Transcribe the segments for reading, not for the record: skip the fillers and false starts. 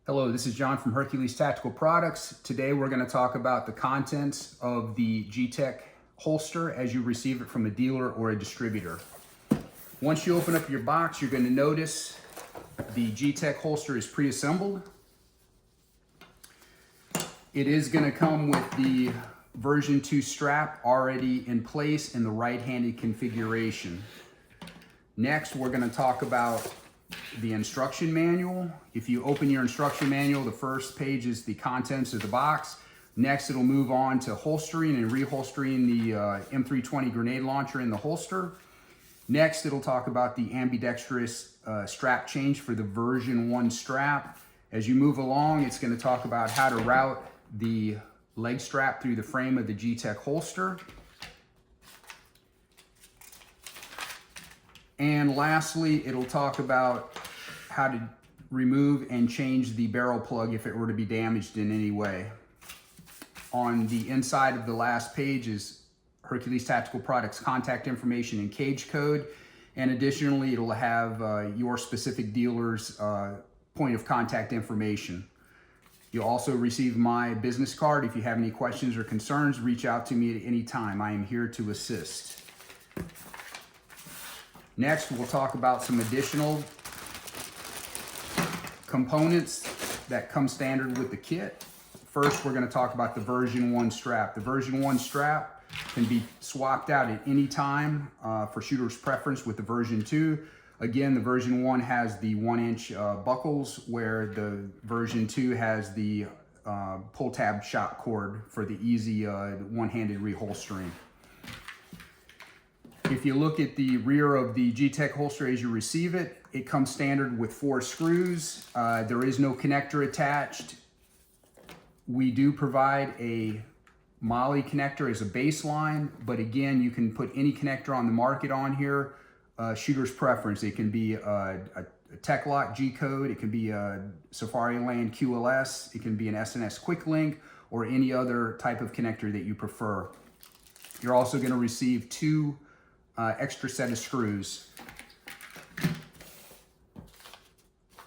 Hello, this is John from Hercules Tactical Products. Today we're going to talk about the contents of the G-TEC holster as you receive it from a dealer or a distributor. Once you open up your box, you're going to notice the G-TEC holster is pre-assembled. It is going to come with the version 2 strap already in place in the right-handed configuration. Next, we're going to talk about the instruction manual. If you open your instruction manual, the first page is the contents of the box. Next, it'll move on to holstering and reholstering the M320 grenade launcher in the holster. Next, it'll talk about the ambidextrous strap change for the version 1 strap. As you move along, it's going to talk about how to route the leg strap through the frame of the G-TEC holster. And lastly, it'll talk about how to remove and change the barrel plug if it were to be damaged in any way. On the inside of the last page is Hercules Tactical Products contact information and cage code. And additionally, it'll have your specific dealer's point of contact information. You'll also receive my business card. If you have any questions or concerns, reach out to me at any time. I am here to assist. Next, we'll talk about some additional components that come standard with the kit. First, we're going to talk about the version 1 strap. The version 1 strap can be swapped out at any time for shooter's preference with the version 2. Again, the version 1 has the 1-inch buckles, where the version 2 has the pull tab shock cord for the easy one-handed reholstering. If you look at the rear of the G-TEC holster as you receive it, it comes standard with 4 screws. There is no connector attached. We do provide a MOLLE connector as a baseline, but again, you can put any connector on the market on here, shooter's preference. It can be a TechLock G-code, it can be a Safariland QLS, it can be an SNS Quick Link, or any other type of connector that you prefer. You're also going to receive 2 extra set of screws.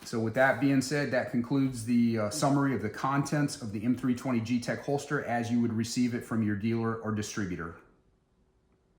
So with that being said, that concludes the summary of the contents of the M320 G-TEC holster as you would receive it from your dealer or distributor.